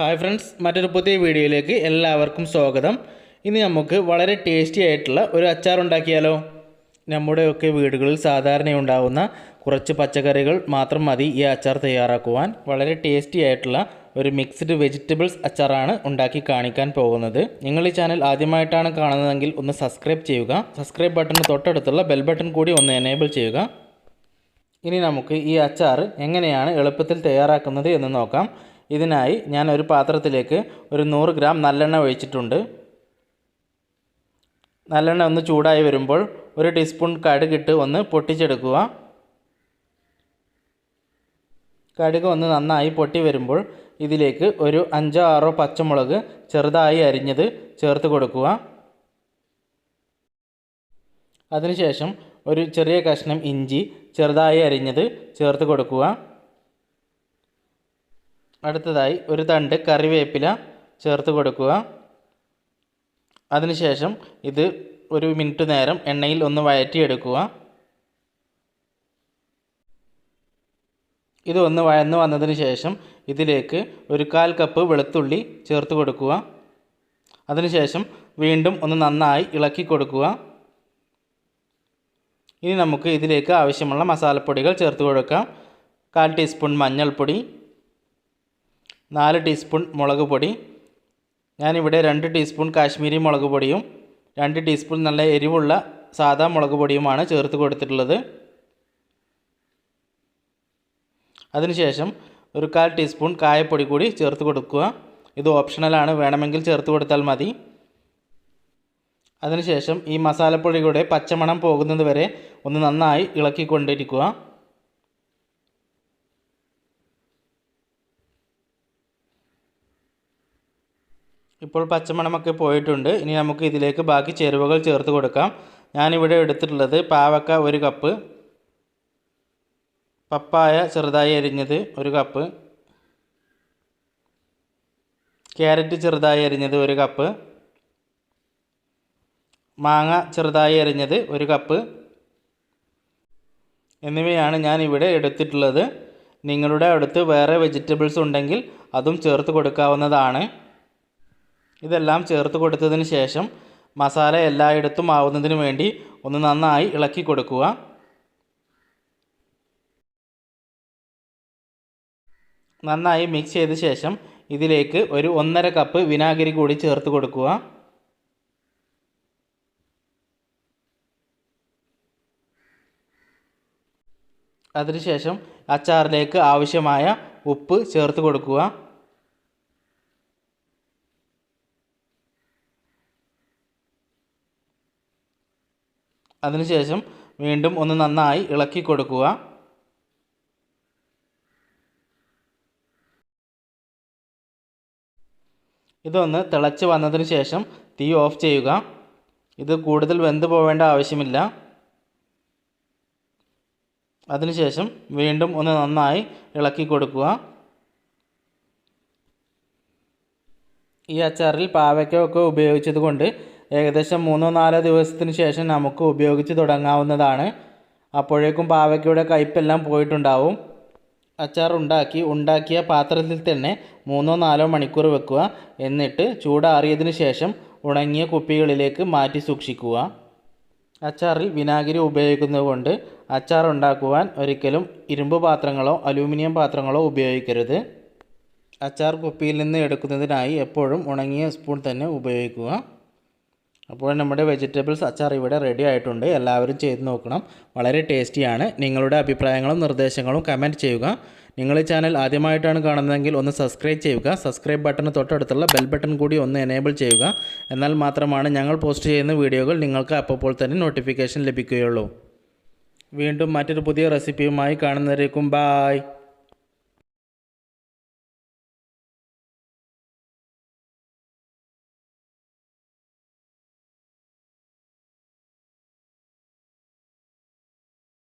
Hi friends, മറ്റൊരു പുതിയ വീഡിയോയിലേക്ക് എല്ലാവർക്കും സ്വാഗതം. ഇനി നമുക്ക് വളരെ ടേസ്റ്റി ആയിട്ടുള്ള ഒരു അച്ചാർ ഉണ്ടാക്കിയാലോ? നമ്മുടെയൊക്കെ വീടുകളിൽ സാധാരണ ഉണ്ടാകുന്ന കുറച്ച് പച്ചക്കറികൾ മാത്രം മതി ഈ അച്ചാർ തയ്യാറാക്കുവാൻ. വളരെ ടേസ്റ്റി ആയിട്ടുള്ള ഒരു മിക്സ്ഡ് വെജിറ്റബിൾസ് അച്ചാറാണ് ഉണ്ടാക്കി കാണിക്കാൻ പോകുന്നത്. നിങ്ങൾ ഈ ചാനൽ ആദ്യമായിട്ടാണ് കാണുന്നതെങ്കിൽ ഒന്ന് സബ്സ്ക്രൈബ് ചെയ്യുക. സബ്സ്ക്രൈബ് ബട്ടണിന് തൊട്ടടുത്തുള്ള ബെൽ ബട്ടൺ കൂടി ഒന്ന് എനേബിൾ ചെയ്യുക. ഇനി നമുക്ക് ഈ അച്ചാർ എങ്ങനെയാണ് എളുപ്പത്തിൽ തയ്യാറാക്കുന്നത് എന്ന് നോക്കാം. ഇതിനായി ഞാൻ ഒരു പാത്രത്തിലേക്ക് ഒരു 100 ഗ്രാം നല്ലെണ്ണ ഒഴിച്ചിട്ടുണ്ട്. നല്ലെണ്ണ ഒന്ന് ചൂടായി വരുമ്പോൾ 1 ടീസ്പൂൺ കടുകിട്ട് ഒന്ന് പൊട്ടിച്ചെടുക്കുക. കടുക് ഒന്ന് നന്നായി പൊട്ടി വരുമ്പോൾ ഇതിലേക്ക് ഒരു 5-6 പച്ചമുളക് ചെറുതായി അരിഞ്ഞത് ചേർത്ത് കൊടുക്കുക. അതിനുശേഷം ഒരു ചെറിയ കഷ്ണം ഇഞ്ചി ചെറുതായി അരിഞ്ഞത് ചേർത്ത് കൊടുക്കുക. അടുത്തതായി ഒരു തണ്ട് കറിവേപ്പില ചേർത്ത് കൊടുക്കുക. അതിനുശേഷം ഇത് ഒരു മിനിറ്റ് നേരം എണ്ണയിൽ ഒന്ന് വഴറ്റിയെടുക്കുക. ഇത് ഒന്ന് വഴന്നു വന്നതിന് ശേഷം ഇതിലേക്ക് ഒരു 1/4 കപ്പ് വെളുത്തുള്ളി ചേർത്ത് കൊടുക്കുക. അതിനുശേഷം വീണ്ടും ഒന്ന് നന്നായി ഇളക്കി കൊടുക്കുക. ഇനി നമുക്ക് ഇതിലേക്ക് ആവശ്യമുള്ള മസാലപ്പൊടികൾ ചേർത്ത് കൊടുക്കാം. 1/4 ടീസ്പൂൺ മഞ്ഞൾപ്പൊടി, 4 ടീസ്പൂൺ മുളക് പൊടി, ഞാനിവിടെ 2 ടീസ്പൂൺ കാശ്മീരി മുളക് പൊടിയും 2 ടീസ്പൂൺ നല്ല എരിവുള്ള സാദാ മുളക് പൊടിയുമാണ് ചേർത്ത് കൊടുത്തിട്ടുള്ളത്. അതിനുശേഷം ഒരു 1/4 ടീസ്പൂൺ കായപ്പൊടി കൂടി ചേർത്ത് കൊടുക്കുക. ഇത് ഓപ്ഷണലാണ്, വേണമെങ്കിൽ ചേർത്ത് കൊടുത്താൽ മതി. അതിനുശേഷം ഈ മസാലപ്പൊടിയുടെ പച്ചമണം പോകുന്നത് വരെ ഒന്ന് നന്നായി ഇളക്കിക്കൊണ്ടിരിക്കുക. ഇപ്പോൾ പച്ചമണമൊക്കെ പോയിട്ടുണ്ട്. ഇനി നമുക്ക് ഇതിലേക്ക് ബാക്കി ചേരുവകൾ ചേർത്ത് കൊടുക്കാം. ഞാനിവിടെ എടുത്തിട്ടുള്ളത് പാവക്ക 1 കപ്പ്, പപ്പായ ചെറുതായി അരിഞ്ഞത് 1 കപ്പ്, ക്യാരറ്റ് ചെറുതായി അരിഞ്ഞത് 1 കപ്പ്, മാങ്ങ ചെറുതായി അരിഞ്ഞത് 1 കപ്പ് എന്നിവയാണ് ഞാൻ ഇവിടെ എടുത്തിട്ടുള്ളത്. നിങ്ങളുടെ അടുത്ത് വേറെ വെജിറ്റബിൾസ് ഉണ്ടെങ്കിൽ അതും ചേർത്ത് കൊടുക്കാവുന്നതാണ്. ഇതെല്ലാം ചേർത്ത് കൊടുത്തതിന് ശേഷം മസാല എല്ലായിടത്തും ആവുന്നതിന് വേണ്ടി ഒന്ന് നന്നായി ഇളക്കി കൊടുക്കുക. നന്നായി മിക്സ് ചെയ്ത ശേഷം ഇതിലേക്ക് ഒരു 1.5 കപ്പ് വിനാഗിരി കൂടി ചേർത്ത് കൊടുക്കുക. അതിനുശേഷം അച്ചാറിലേക്ക് ആവശ്യമായ ഉപ്പ് ചേർത്ത് കൊടുക്കുക. അതിനുശേഷം വീണ്ടും ഒന്ന് നന്നായി ഇളക്കി കൊടുക്കുക. ഇതൊന്ന് തിളച്ച് വന്നതിന് ശേഷം തീ ഓഫ് ചെയ്യുക. ഇത് കൂടുതൽ വെന്ത് പോവേണ്ട ആവശ്യമില്ല. അതിനുശേഷം വീണ്ടും ഒന്ന് നന്നായി ഇളക്കി കൊടുക്കുക. ഈ അച്ചാറിൽ പാവയ്ക്കൊക്കെ ഉപയോഗിച്ചത് കൊണ്ട് ഏകദേശം 3-4 ദിവസത്തിന് ശേഷം നമുക്ക് ഉപയോഗിച്ച് തുടങ്ങാവുന്നതാണ്. അപ്പോഴേക്കും പാവയ്ക്കയുടെ കയ്പ്പെല്ലാം പോയിട്ടുണ്ടാവും. അച്ചാർ ഉണ്ടാക്കിയ പാത്രത്തിൽ തന്നെ 3-4 മണിക്കൂർ വെക്കുക. എന്നിട്ട് ചൂടാറിയതിന് ശേഷം ഉണങ്ങിയ കുപ്പികളിലേക്ക് മാറ്റി സൂക്ഷിക്കുക. അച്ചാറിൽ വിനാഗിരി ഉപയോഗിക്കുന്നത് കൊണ്ട് അച്ചാർ ഉണ്ടാക്കുവാൻ ഒരിക്കലും ഇരുമ്പ് പാത്രങ്ങളോ അലൂമിനിയം പാത്രങ്ങളോ ഉപയോഗിക്കരുത്. അച്ചാർ കുപ്പിയിൽ നിന്ന് എടുക്കുന്നതിനായി എപ്പോഴും ഉണങ്ങിയ സ്പൂൺ തന്നെ ഉപയോഗിക്കുക. അപ്പോൾ നമ്മുടെ വെജിറ്റബിൾസ് അച്ചാർ ഇവിടെ റെഡി ആയിട്ടുണ്ട്. എല്ലാവരും ചെയ്ത് നോക്കണം. വളരെ ടേസ്റ്റിയാണ്. നിങ്ങളുടെ അഭിപ്രായങ്ങളും നിർദ്ദേശങ്ങളും കമൻറ്റ് ചെയ്യുക. നിങ്ങൾ ഈ ചാനൽ ആദ്യമായിട്ടാണ് കാണുന്നതെങ്കിൽ ഒന്ന് സബ്സ്ക്രൈബ് ചെയ്യുക. സബ്സ്ക്രൈബ് ബട്ടന് തൊട്ടടുത്തുള്ള ബെൽ ബട്ടൺ കൂടി ഒന്ന് എനേബിൾ ചെയ്യുക. എന്നാൽ മാത്രമാണ് ഞങ്ങൾ പോസ്റ്റ് ചെയ്യുന്ന വീഡിയോകൾ നിങ്ങൾക്ക് അപ്പോൾ തന്നെ നോട്ടിഫിക്കേഷൻ ലഭിക്കുകയുള്ളൂ. വീണ്ടും മറ്റൊരു പുതിയ റെസിപ്പിയുമായി കാണുന്നവരേക്കും ബായ്.